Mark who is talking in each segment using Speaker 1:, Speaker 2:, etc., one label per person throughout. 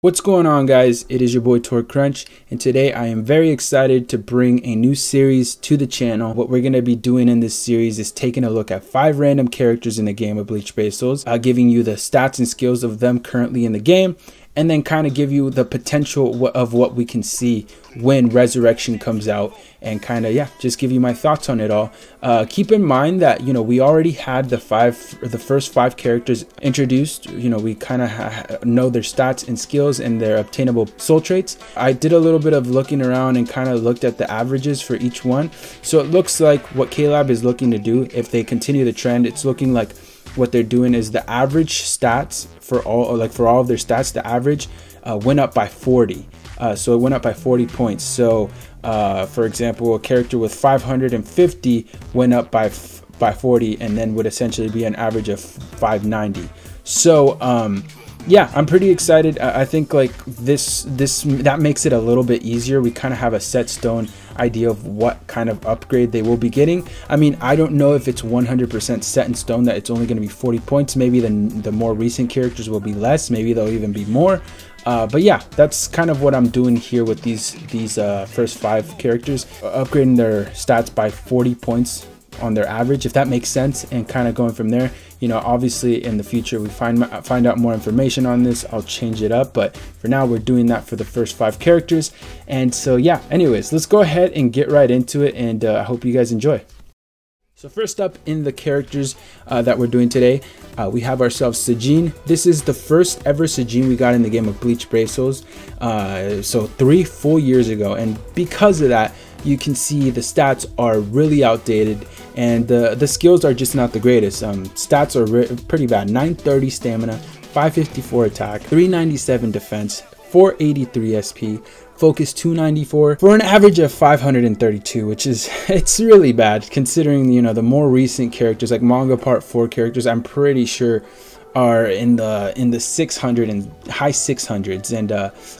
Speaker 1: What's going on, guys? It is your boy Torque Crunch, and today I am very excited to bring a new series to the channel. What we're going to be doing in this series is taking a look at 5 random characters in the game of Bleach Base Souls, giving you the stats and skills of them currently in the game, and then kind of give you the potential of what we can see when Resurrection comes out, and kind of, yeah, just give you my thoughts on it all. Keep in mind that, you know, we already had the first 5 characters introduced. You know, we kind of know their stats and skills and their obtainable soul traits. I did a little bit of looking around and kind of looked at the averages for each one. So it looks like what K-Lab is looking to do, if they continue the trend, it's looking like what they're doing is the average stats for all of their stats, the average went up by 40. So it went up by 40 points. So for example, a character with 550 went up by 40, and then would essentially be an average of 590. So yeah, I'm pretty excited. I think like that makes it a little bit easier. We kind of have a set stone idea of what kind of upgrade they will be getting. I mean, I don't know if it's 100% set in stone that it's only going to be 40 points. Maybe the more recent characters will be less. Maybe they'll even be more. But yeah, that's kind of what I'm doing here with these first 5 characters, upgrading their stats by 40 points on their average, if that makes sense, and kind of going from there. You know, obviously in the future we find out more information on this, I'll change it up, but for now we're doing that for the first 5 characters. And so yeah, anyways, let's go ahead and get right into it, and I hope you guys enjoy. So first up in the characters that we're doing today, we have ourselves Sajin. This is the first ever Sajin we got in the game of Bleach Base Souls, so 3 full years ago, and because of that, you can see the stats are really outdated, and the skills are just not the greatest. Stats are pretty bad. 930 stamina, 554 attack, 397 defense, 483 SP, focus 294 for an average of 532, which is, it's really bad considering, you know, the more recent characters like manga part 4 characters, I'm pretty sure are in the 600 and high 600s, and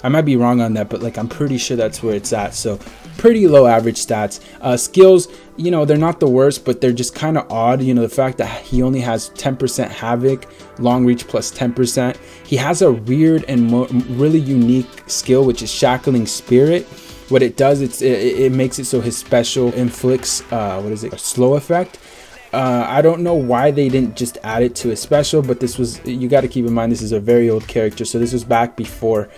Speaker 1: I might be wrong on that, but like I'm pretty sure that's where it's at. So pretty low average stats. Skills, you know, they're not the worst, but they're just kind of odd. You know, the fact that he only has 10% havoc, long reach plus 10%. He has a weird and really unique skill, which is shackling spirit. What it does, it makes it so his special inflicts what is it, a slow effect. I don't know why they didn't just add it to a special, but this was, you got to keep in mind, this is a very old character, so this was back before,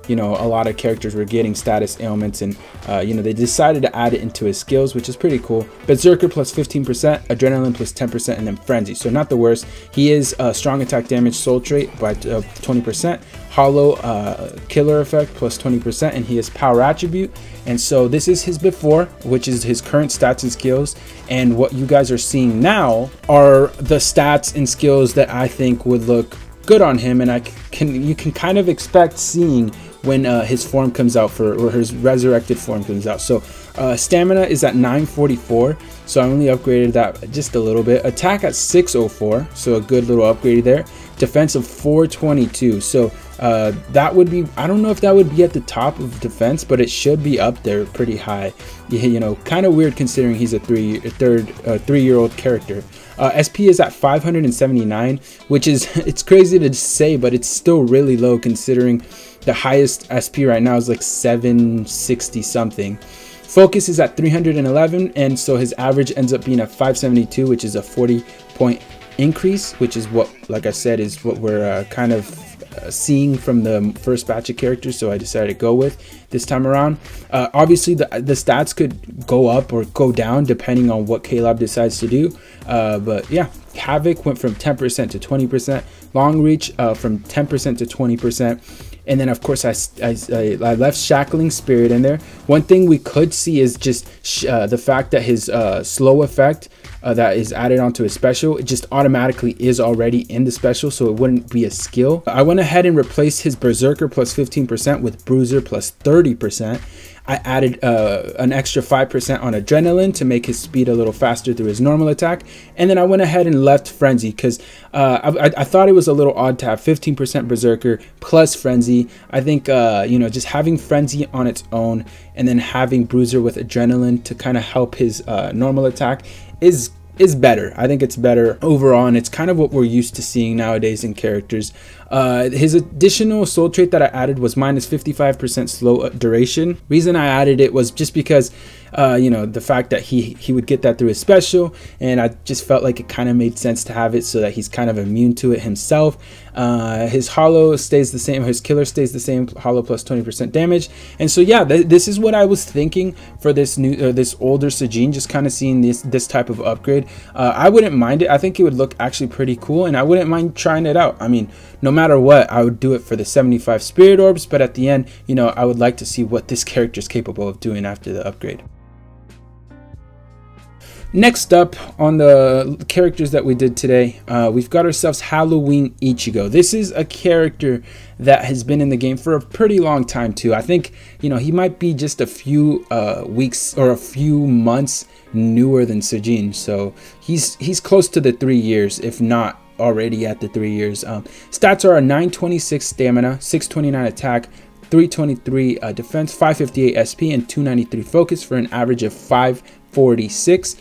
Speaker 1: you know, a lot of characters were getting status ailments, and you know, they decided to add it into his skills, which is pretty cool. Berserker plus 15%, adrenaline plus 10%, and then frenzy, so not the worst. He is a strong attack damage soul trait by 20%, hollow killer effect plus 20%, and he has power attribute. And so this is his before, which is his current stats and skills, and what you guys are seeing now are the stats and skills that I think would look good on him, and you can kind of expect seeing when his form comes out, or his resurrected form comes out. So stamina is at 944, so I only upgraded that just a little bit. Attack at 604, so a good little upgrade there. Defense of 422, so that would be, I don't know if that would be at the top of defense, but it should be up there pretty high. You know, kind of weird considering he's a 3-year-old character. SP is at 579, which is, it's crazy to say, but it's still really low considering the highest SP right now is like 760 something. Focus is at 311, and so his average ends up being at 572, which is a 40-point increase, which is what, like I said, is what we're kind of seeing from the first batch of characters, so I decided to go with this time around. Obviously the stats could go up or go down depending on what K-Lab decides to do, but yeah, havoc went from 10% to 20%, long reach from 10% to 20%, and then of course I left shackling spirit in there. One thing we could see is just the fact that his slow effect that is added onto his special, it just automatically is already in the special, so it wouldn't be a skill. I went ahead and replaced his Berserker plus 15% with Bruiser plus 30%. I added an extra 5% on adrenaline to make his speed a little faster through his normal attack, and then I went ahead and left frenzy because I thought it was a little odd to have 15% Berserker plus frenzy. I think you know, just having frenzy on its own and then having Bruiser with adrenaline to kind of help his normal attack is better. I think it's better overall, and it's kind of what we're used to seeing nowadays in characters. His additional soul trait that I added was minus 55% slow duration. Reason I added it was just because you know, the fact that he would get that through his special, and I just felt like it kind of made sense to have it so that he's kind of immune to it himself. His hollow stays the same, his killer stays the same, hollow plus 20% damage. And so yeah, this is what I was thinking for this new this older Sajin, just kind of seeing this type of upgrade. I wouldn't mind it. I think it would look actually pretty cool, and I wouldn't mind trying it out. I mean, no matter what, I would do it for the 75 spirit orbs, but at the end, you know, I would like to see what this character is capable of doing after the upgrade. Next up on the characters that we did today, we've got ourselves Halloween Ichigo. This is a character that has been in the game for a pretty long time too. I think, you know, he might be just a few weeks or a few months newer than Sajin, so he's close to the 3 years, if not already at the 3 years. Stats are a 926 stamina, 629 attack, 323 defense, 558 SP, and 293 focus for an average of 546.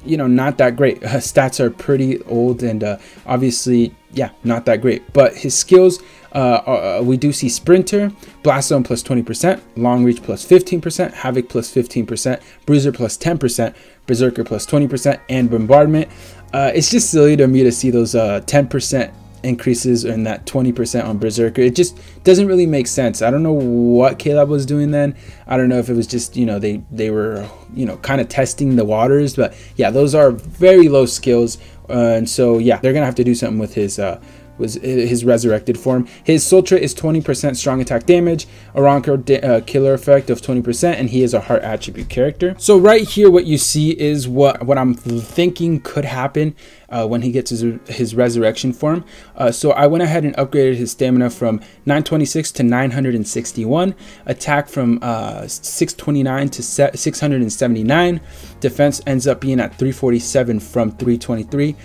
Speaker 1: You know, not that great. Stats are pretty old, and obviously, yeah, not that great. But his skills, we do see Sprinter, Blast Zone plus 20%, Long Reach plus 15%, Havoc plus 15%, Bruiser plus 10%, Berserker plus 20%, and Bombardment. It's just silly to me to see those 10% increases and that 20% on Berserker. It just doesn't really make sense. I don't know what Caleb was doing then. I don't know if it was just, you know, they were, you know, kind of testing the waters, but yeah, those are very low skills, and so yeah, they're gonna have to do something with his resurrected form. His soul trait is 20% strong attack damage, a Ronco killer effect of 20%, and he is a heart attribute character. So right here, what you see is what I'm thinking could happen when he gets his resurrection form. So I went ahead and upgraded his stamina from 926 to 961, attack from 629 to 679, defense ends up being at 347 from 323.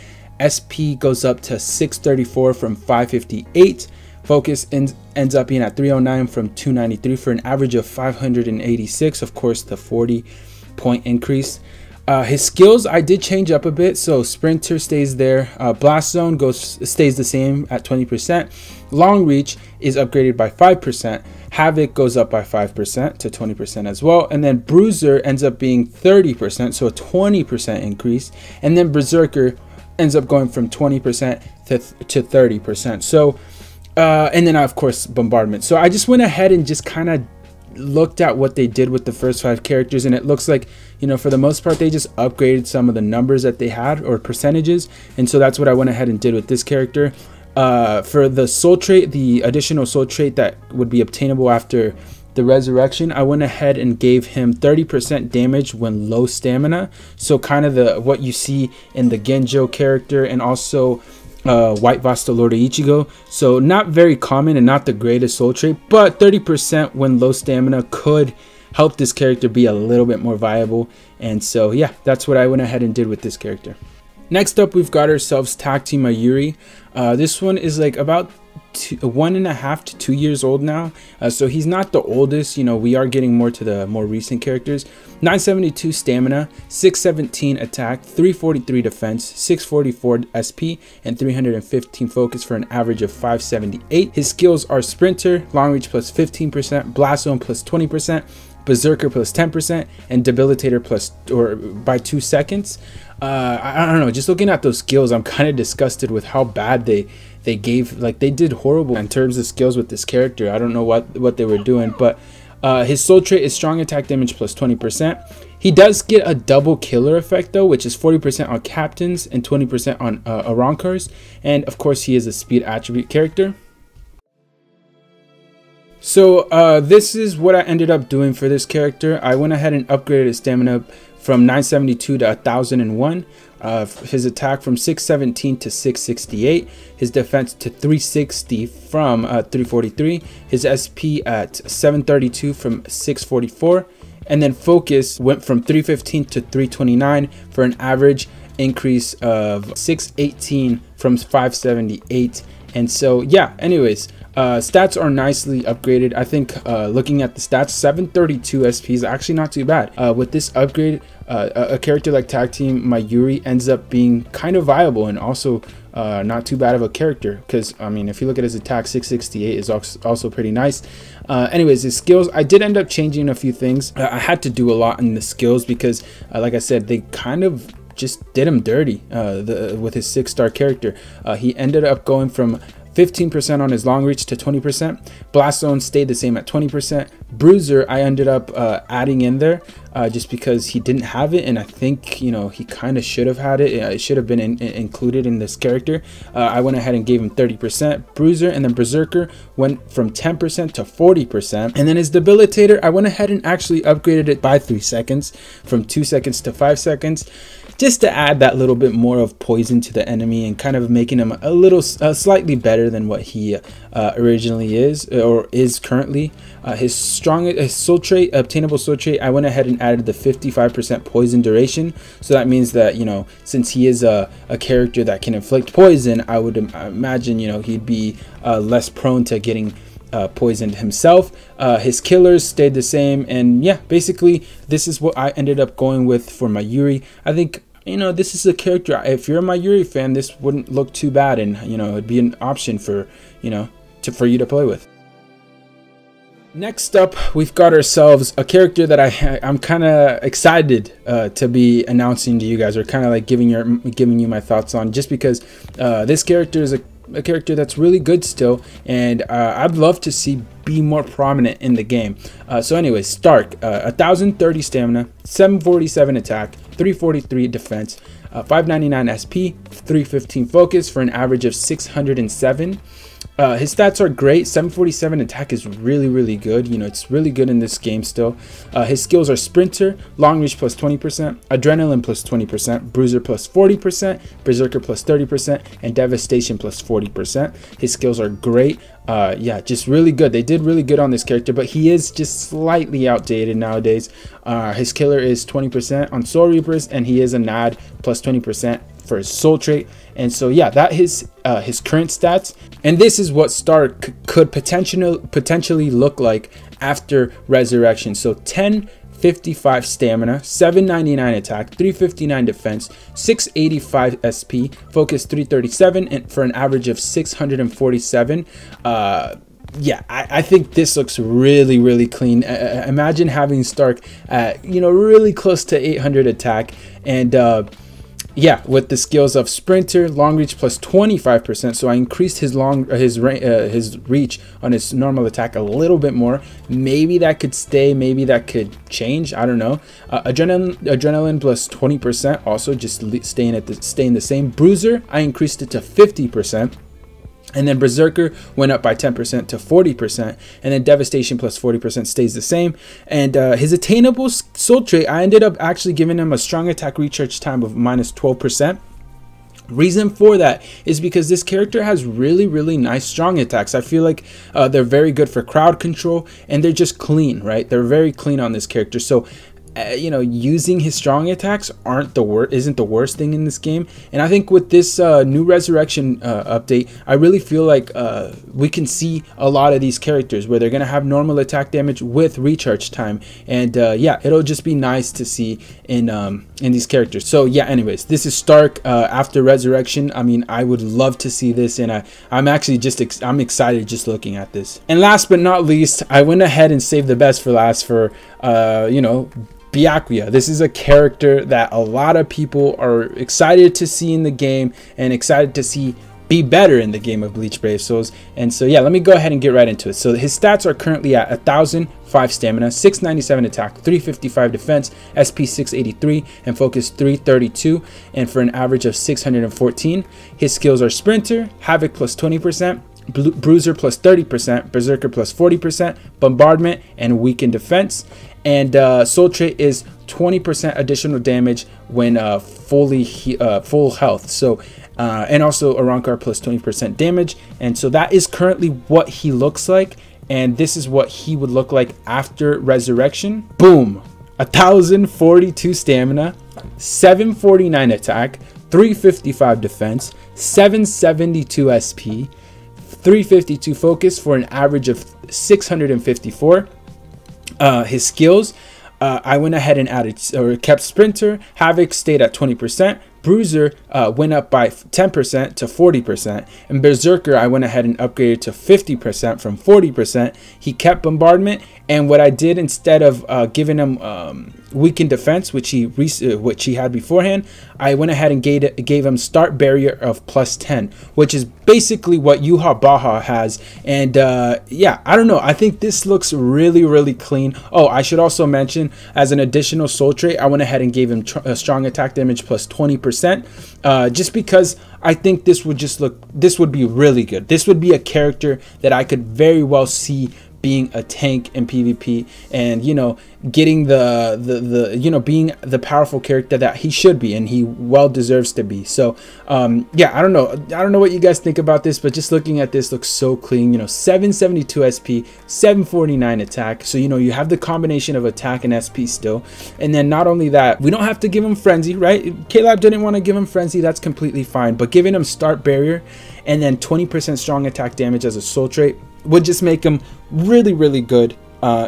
Speaker 1: SP goes up to 634 from 558. Focus ends up being at 309 from 293 for an average of 586. Of course, the 40-point increase. His skills I did change up a bit, so Sprinter stays there. Blast Zone stays the same at 20%. Long Reach is upgraded by 5%. Havoc goes up by 5% to 20% as well, and then Bruiser ends up being 30%, so a 20% increase, and then Berserker ends up going from 20% to 30%. So and then of course Bombardment. So I just went ahead and just kind of looked at what they did with the first 5 characters, and it looks like, you know, for the most part they just upgraded some of the numbers that they had, or percentages, and so that's what I went ahead and did with this character. For the soul trait, the additional soul trait that would be obtainable after the resurrection, I went ahead and gave him 30% damage when low stamina, so kind of what you see in the Genjo character, and also White Vasta Lord of Ichigo. So not very common and not the greatest soul trait, but 30% when low stamina could help this character be a little bit more viable. And so yeah, that's what I went ahead and did with this character. Next up, we've got ourselves Tag Team Mayuri. This one is like about 1.5 to 2 years old now, so he's not the oldest. You know, we are getting more to the more recent characters. 972 stamina, 617 attack, 343 defense, 644 SP, and 315 focus for an average of 578. His skills are Sprinter, Long Reach plus 15%, Blast Zone plus 20%, Berserker plus 10%, and Debilitator plus by 2 seconds. I don't know, just looking at those skills, I'm kind of disgusted with how bad they gave, like they did horrible in terms of skills with this character. I don't know what they were doing, but his soul trait is strong attack damage plus 20%. He does get a double killer effect though, which is 40% on captains and 20% on Arankars, and of course he is a speed attribute character. So this is what I ended up doing for this character. I went ahead and upgraded his stamina from 972 to 1001, his attack from 617 to 668, his defense to 360 from 343, his SP at 732 from 644, and then focus went from 315 to 329 for an average increase of 618 from 578. And so yeah, anyways, Stats are nicely upgraded. I think looking at the stats, 732 SP is actually not too bad. With this upgrade, a character like Tag Team Mayuri ends up being kind of viable and also not too bad of a character, because I mean, if you look at his attack, 668 is also pretty nice. Anyways, his skills, I did end up changing a few things. I had to do a lot in the skills because like I said, they kind of just did him dirty with his 6-star character. He ended up going from 15% on his long reach to 20%. Blast Zone stayed the same at 20%. Bruiser, I ended up adding in there just because he didn't have it, and I think, you know, he kind of should have had it. It should have been included in this character. I went ahead and gave him 30% Bruiser, and then Berserker went from 10% to 40%. And then his Debilitator, I went ahead and actually upgraded it by 3 seconds, from 2 seconds to 5 seconds. Just to add that little bit more of poison to the enemy and kind of making him a little slightly better than what he originally is or is currently. His soul trait, obtainable soul trait, I went ahead and added the 55% poison duration. So that means that, you know, since he is a character that can inflict poison, I would imagine, you know, he'd be less prone to getting poisoned himself. His killers stayed the same, and yeah, basically this is what I ended up going with for Mayuri. I think, you know, this is a character, if you're a Mayuri fan, this wouldn't look too bad, and you know, it'd be an option for, you know, for you to play with. Next up, we've got ourselves a character that I'm kind of excited to be announcing to you guys, or kind of like giving you my thoughts on, just because this character is a character that's really good still, and I'd love to see be more prominent in the game. So anyways, Stark, 1030 stamina, 747 attack, 343 defense, 599 SP, 315 focus for an average of 607. His stats are great. 747 attack is really good. You know, it's really good in this game still. His skills are Sprinter, Long Reach plus 20%, Adrenaline plus 20%, Bruiser plus 40%, Berserker plus 30%, and Devastation plus 40%. His skills are great. Yeah, just really good. They did really good on this character, but he is just slightly outdated nowadays. His killer is 20% on Soul Reapers, and he is a NAD plus 20% for his soul trait. And so yeah, that is his current stats, and this is what Stark could potentially look like after resurrection. So 1055 stamina, 799 attack, 359 defense, 685 SP, focus 337, and for an average of 647. Yeah, I think this looks really clean. Imagine having Stark at, you know, really close to 800 attack, and yeah, with the skills of Sprinter, Long Reach plus 25%. So I increased his reach on his normal attack a little bit more. Maybe that could stay, maybe that could change, I don't know. Adrenaline plus 20%, also just staying the same. Bruiser, I increased it to 50%. And then Berserker went up by 10% to 40%, and then Devastation plus 40% stays the same. And his attainable soul trait, I ended up actually giving him a strong attack recharge time of minus 12%. Reason for that is because this character has really nice strong attacks. I feel like they're very good for crowd control, and they're just clean, right? They're very clean on this character. So you know, using his strong attacks isn't the worst thing in this game. And I think with this new resurrection update, I really feel like we can see a lot of these characters where they're gonna have normal attack damage with recharge time, and yeah, it'll just be nice to see in these characters. So yeah, anyways, this is Stark after resurrection. I mean, I would love to see this, and I'm actually just I'm excited just looking at this. And last but not least, I went ahead and saved the best for last for you know, Byakuya. This is a character that a lot of people are excited to see in the game and excited to see be better in the game of Bleach Brave Souls. And so yeah, let me go ahead and get right into it. So his stats are currently at 1005 stamina, 697 attack, 355 defense, SP 683, and focus 332, and for an average of 614. His skills are Sprinter, Havoc plus 20%, Bruiser plus 30%, Berserker plus 40%, Bombardment, and Weakened Defense. And soul trait is 20% additional damage when full health. So and also Arankar plus 20% damage. And so that is currently what he looks like, and this is what he would look like after resurrection. Boom, 1042 stamina, 749 attack, 355 defense, 772 SP, 352 focus for an average of 654. His skills, I went ahead and added or kept Sprinter. Havoc stayed at 20%. Bruiser went up by 10% to 40%, and Berserker I went ahead and upgraded to 50% from 40%. He kept Bombardment, and what I did, instead of giving him weakened defense, which he had beforehand, I went ahead and gave him start barrier of +10, which is basically what Yuha Baha has. And yeah, I don't know, I think this looks really clean. Oh, I should also mention, as an additional soul trait, I went ahead and gave him strong attack damage plus 20%, just because I think this would be really good. This would be a character that I could very well see being a tank in PvP, and you know, getting the you know, being the powerful character that he should be, and he well deserves to be. So yeah, I don't know what you guys think about this, but just looking at this, looks so clean. You know, 772 SP, 749 attack, so you know, you have the combination of attack and SP still. And then not only that, we don't have to give him frenzy, right? K-Lab didn't want to give him frenzy, that's completely fine, but giving him start barrier and then 20% strong attack damage as a soul trait would just make him really good,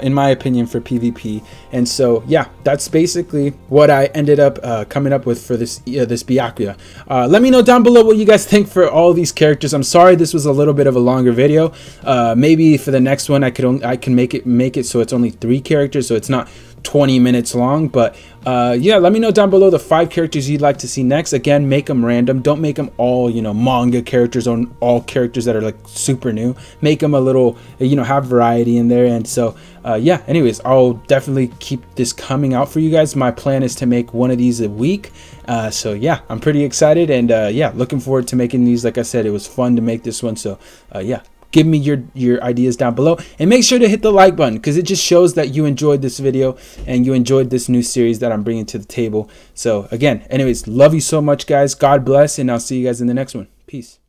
Speaker 1: in my opinion, for PvP. And so yeah, that's basically what I ended up coming up with for this this Byakuya. Let me know down below what you guys think for all these characters. I'm sorry this was a little bit of a longer video. Maybe for the next one I can make it so it's only 3 characters, so it's not 20 minutes long. But yeah, let me know down below the 5 characters you'd like to see next. Again, make them random, don't make them all, you know, manga characters or all characters that are like super new. Make them a little, you know, have variety in there. And so yeah, anyways, I'll definitely keep this coming out for you guys. My plan is to make one of these a week. So yeah, I'm pretty excited, and yeah, looking forward to making these. Like I said, it was fun to make this one. So yeah, give me your ideas down below, and make sure to hit the like button, because it just shows that you enjoyed this video and you enjoyed this new series that I'm bringing to the table. So again, anyways, love you so much, guys. God bless, and I'll see you guys in the next one. Peace.